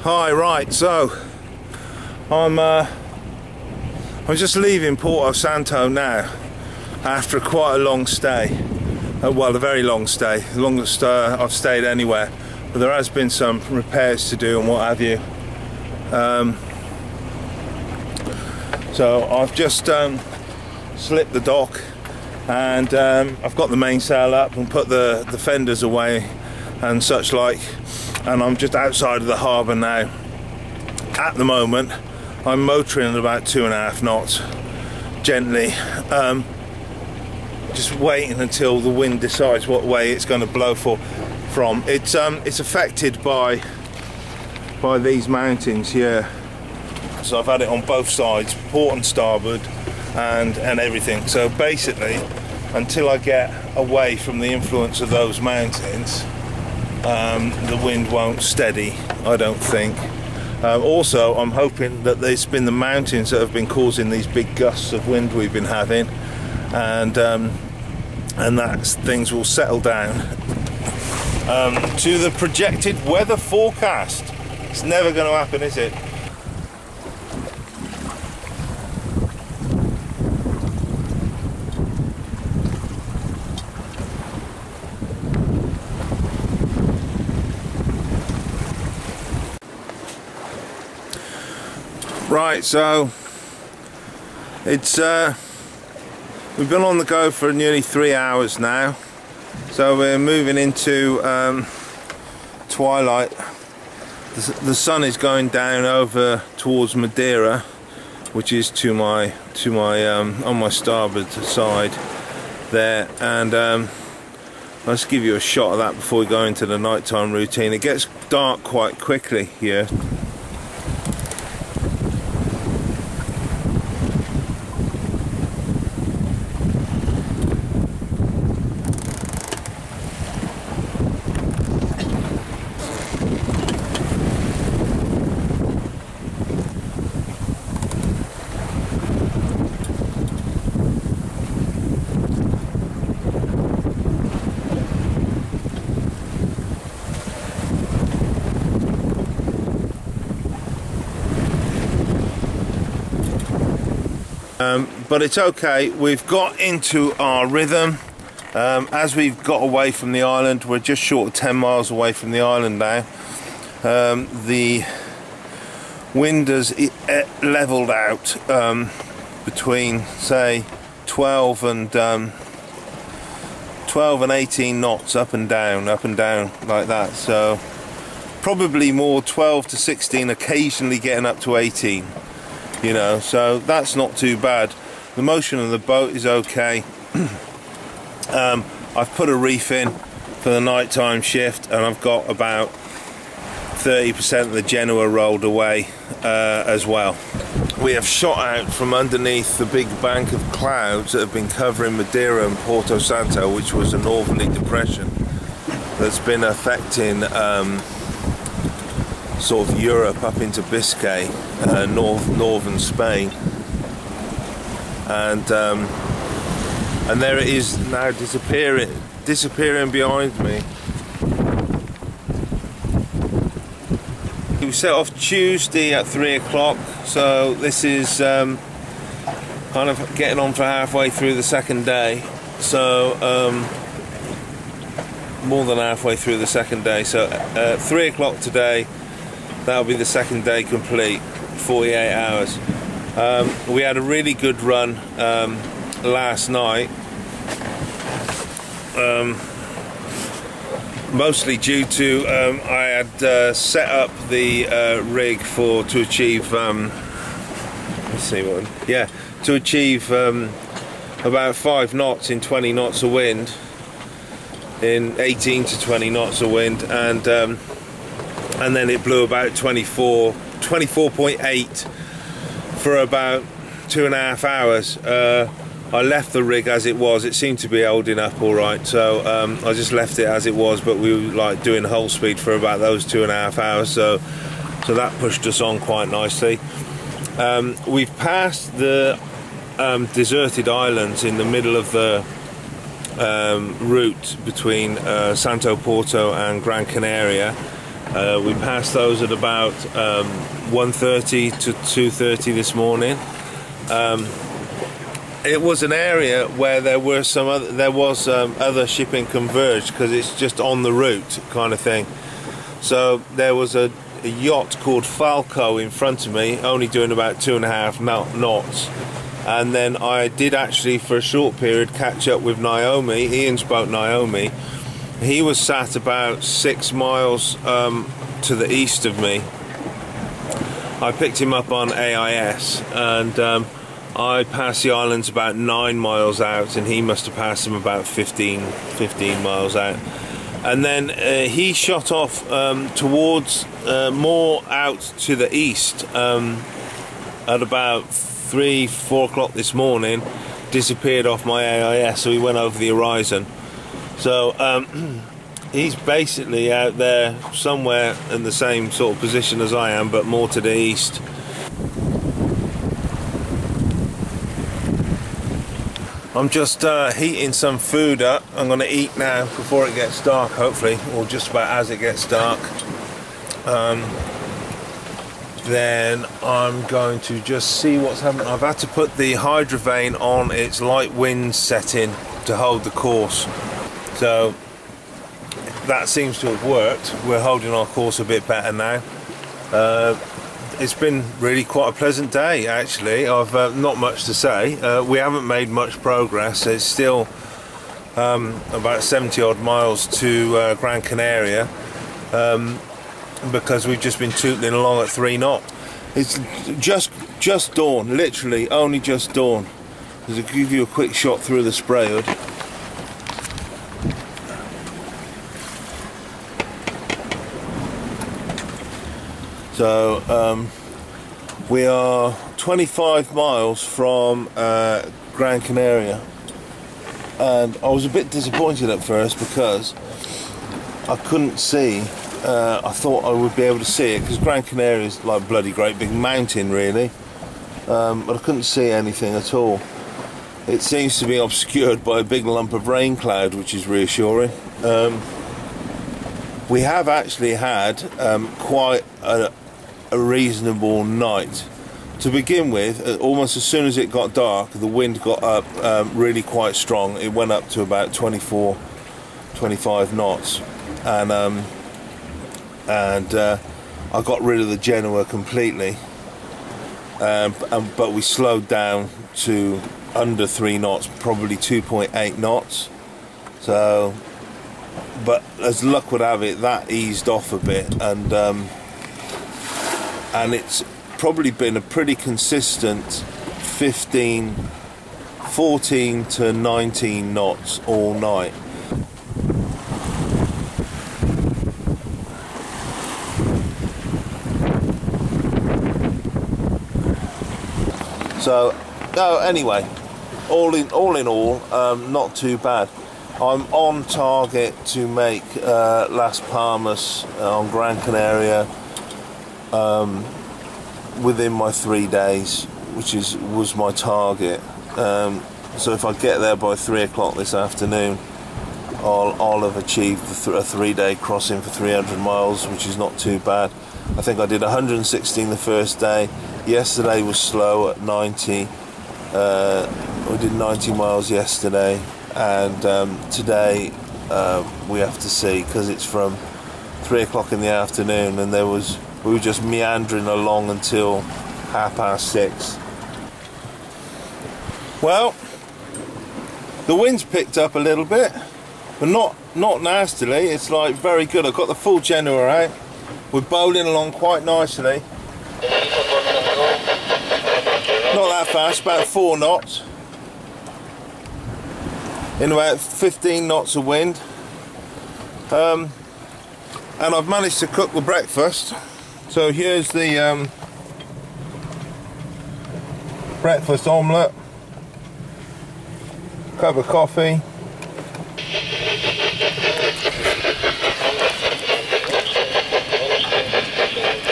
Hi, right, so I'm just leaving Porto Santo now after quite a long stay. Well, a very long stay, the longest I've stayed anywhere, but there has been some repairs to do and what have you. So I've just slipped the dock, and I've got the mainsail up and put the fenders away and such like, and I'm just outside of the harbour now. At the moment I'm motoring at about 2.5 knots gently, just waiting until the wind decides what way it's going to blow from. It's affected by these mountains here, so I've had it on both sides, port and starboard, and everything. So basically, until I get away from the influence of those mountains, the wind won't steady, I don't think. Also, I'm hoping that it's been the mountains that have been causing these big gusts of wind we've been having, and that things will settle down to the projected weather forecast. It's never going to happen, is it? Right, so it's we've been on the go for nearly 3 hours now, so we're moving into twilight. The sun is going down over towards Madeira, which is to my on my starboard side there, and let's give you a shot of that before we go into the nighttime routine. It gets dark quite quickly here. But it's okay, we've got into our rhythm. As we've got away from the island, we're just short of 10 miles away from the island now. The wind has levelled out between, say, 12 and 18 knots, up and down like that. So probably more 12 to 16, occasionally getting up to 18. You know, so that's not too bad. The motion of the boat is okay. I've put a reef in for the nighttime shift, and I've got about 30% of the Genoa rolled away as well. We have shot out from underneath the big bank of clouds that have been covering Madeira and Porto Santo, which was a northerly depression that's been affecting sort of Europe up into Biscay, northern Spain, and there it is now, disappearing behind me. We set off Tuesday at 3 o'clock, so this is kind of getting on for halfway through the second day. So more than halfway through the second day. So 3 o'clock today. That'll be the second day complete, 48 hours. We had a really good run last night, mostly due to I had set up the rig to achieve to achieve about 5 knots in 20 knots of wind, in 18 to 20 knots of wind, and then it blew about 24.8 for about 2.5 hours. I left the rig as it was. It seemed to be holding up all right, so I just left it as it was, but we were like doing whole speed for about those 2.5 hours, so that pushed us on quite nicely. We've passed the deserted islands in the middle of the route between Santo Porto and Gran Canaria, We passed those at about 1:30 to 2:30 this morning. It was an area where there was other shipping converged, because it's just on the route kind of thing. So there was a yacht called Falco in front of me, only doing about 2.5 knots. And then I did actually, for a short period, catch up with Naomi, Ian's boat Naomi. He was sat about 6 miles to the east of me. I picked him up on AIS, and I passed the islands about 9 miles out, and he must have passed them about 15 miles out. And then he shot off towards more out to the east at about 3-4 o'clock this morning. Disappeared off my AIS, so he went over the horizon. So he's basically out there somewhere in the same sort of position as I am, but more to the east. I'm just heating some food up. I'm going to eat now before it gets dark, hopefully, or just about as it gets dark. Then I'm going to just see what's happening. I've had to put the hydrovane on its light wind setting to hold the course. So that seems to have worked. We're holding our course a bit better now. It's been really quite a pleasant day, actually. I've not much to say. We haven't made much progress. It's still about 70 odd miles to Gran Canaria, because we've just been tootling along at 3 knots. It's just dawn, literally only just dawn. I'll give you a quick shot through the spray hood. So we are 25 miles from Gran Canaria, and I was a bit disappointed at first because I couldn't see. I thought I would be able to see it, because Gran Canaria is like a bloody great big mountain really, but I couldn't see anything at all. It seems to be obscured by a big lump of rain cloud, which is reassuring. We have actually had quite a reasonable night. To begin with, almost as soon as it got dark, the wind got up really quite strong. It went up to about 24, 25 knots, and I got rid of the Genoa completely, but we slowed down to under 3 knots, probably 2.8 knots. So, but as luck would have it, that eased off a bit, and it's probably been a pretty consistent 14 to 19 knots all night. So, no, anyway, all in all, not too bad. I'm on target to make Las Palmas on Gran Canaria within my 3 days, which was my target. So if I get there by 3 o'clock this afternoon, I'll have achieved a 3-day crossing for 300 miles, which is not too bad. I think I did 116 the first day. Yesterday was slow at 90. We did 90 miles yesterday, and today we have to see, because it's from 3 o'clock in the afternoon, and we were just meandering along until 6:30. Well, the wind's picked up a little bit, but not nastily. It's like very good. I've got the full Genoa out. We're bowling along quite nicely. Not that fast, about 4 knots. In about 15 knots of wind. And I've managed to cook the breakfast. So here's the breakfast omelette, cup of coffee,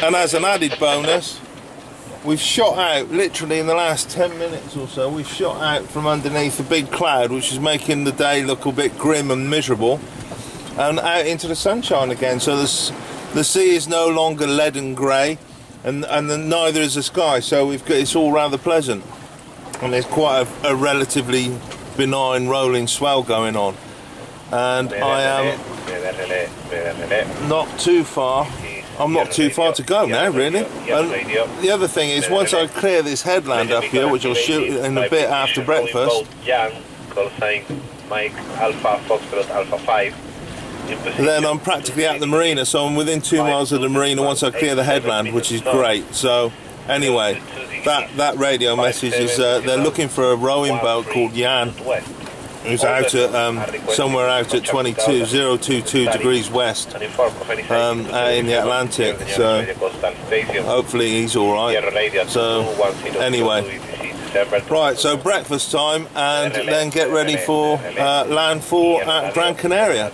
and as an added bonus, we've shot out, literally in the last 10 minutes or so, we've shot out from underneath a big cloud which is making the day look a bit grim and miserable, and out into the sunshine again. So The sea is no longer leaden grey, and then neither is the sky. So it's all rather pleasant, and there's quite a relatively benign rolling swell going on. And I am not too far. I'm not too far to go now, really. And the other thing is, once I clear this headland up here, which I'll shoot in a bit after breakfast, then I'm practically at the marina, so I'm within 2 miles of the marina once I clear the headland, which is great. So anyway, that radio message is they're looking for a rowing boat called Jan, who's out at somewhere out at 022 degrees west in the Atlantic. So hopefully he's all right. So anyway, right. So breakfast time, and then get ready for landfall at Gran Canaria.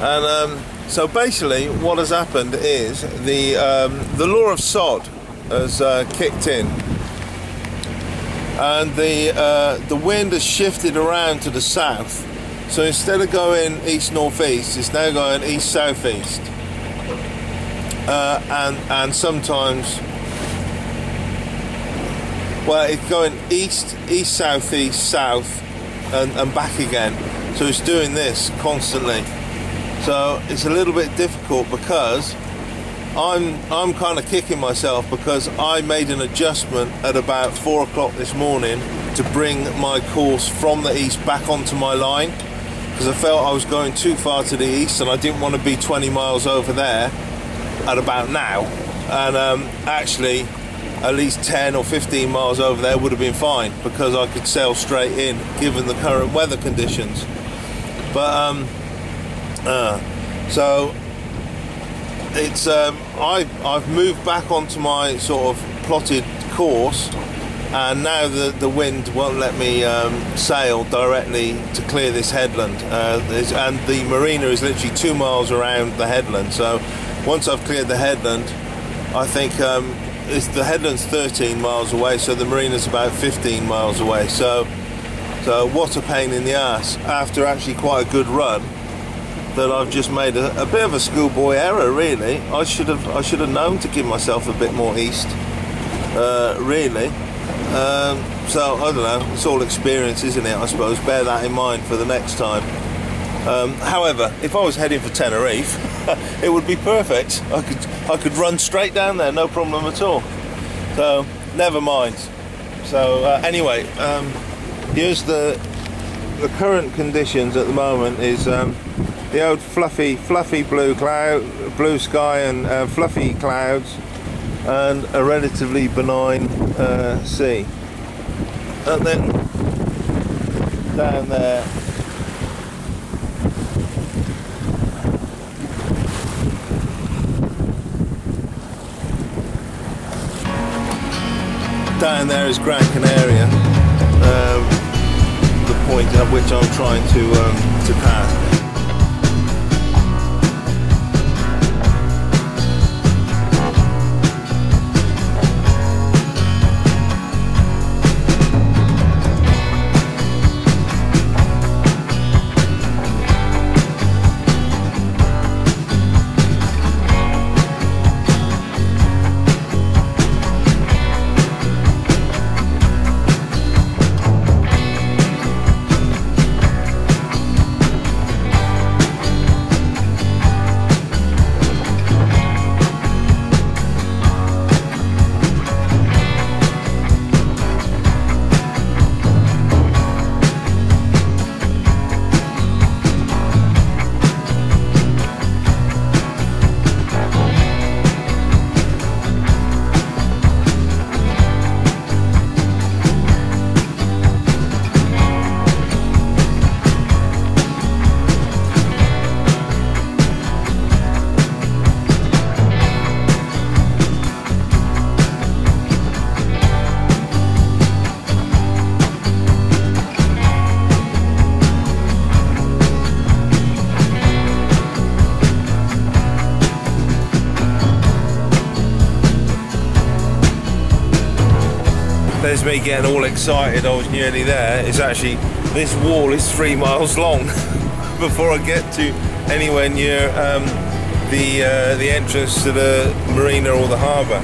And so basically, what has happened is the law of sod has kicked in. And the wind has shifted around to the south, so instead of going east-northeast, it's now going east-southeast, and sometimes, well, it's going east-southeast, south, and back again. So it's doing this constantly. So it's a little bit difficult because I'm kind of kicking myself because I made an adjustment at about 4 o'clock this morning to bring my course from the east back onto my line, because I felt I was going too far to the east and I didn't want to be 20 miles over there at about now, and actually at least 10 or 15 miles over there would have been fine because I could sail straight in given the current weather conditions. But so it's I've moved back onto my sort of plotted course, and now the wind won't let me sail directly to clear this headland, and the marina is literally 2 miles around the headland. So once I've cleared the headland, I think the headland's 13 miles away, so the marina's about 15 miles away. So what a pain in the ass after actually quite a good run, that I've just made a bit of a schoolboy error, really. I should have known to give myself a bit more east, really. So I don't know, it's all experience, isn't it? I suppose bear that in mind for the next time. However, if I was heading for Tenerife, it would be perfect. I could run straight down there, no problem at all. So never mind. So anyway, here's the current conditions at the moment is the old fluffy blue sky and fluffy clouds, and a relatively benign sea. And then down there, is Gran Canaria, the point at which I'm trying to pass. There's me getting all excited, I was nearly there. It's actually, this wall is 3 miles long before I get to anywhere near the entrance to the marina or the harbour.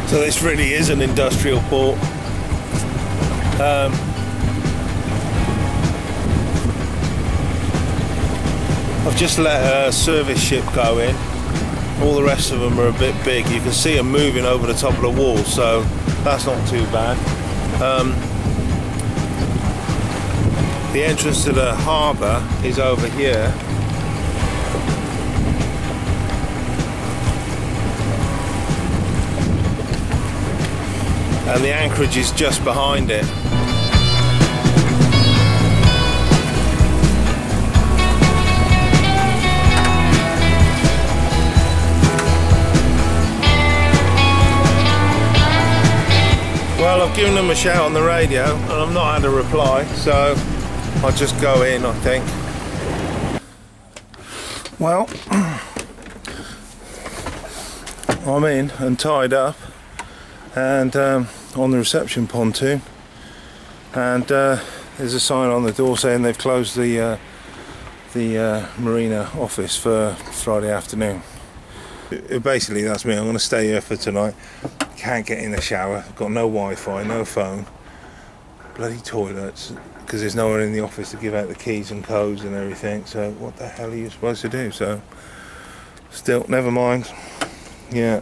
So this really is an industrial port. I've just let a service ship go in. All the rest of them are a bit big. You can see them moving over the top of the wall, so that's not too bad. The entrance to the harbour is over here. And the anchorage is just behind it. Well, I've given them a shout on the radio and I've not had a reply, so I'll just go in, I think. Well, I'm in and tied up, and on the reception pontoon, and there's a sign on the door saying they've closed the marina office for Friday afternoon. Basically that's me. I'm going to stay here for tonight. Can't get in the shower, got no Wi-Fi, no phone, bloody toilets, because there's no one in the office to give out the keys and codes and everything, so what the hell are you supposed to do? So still, never mind. Yeah.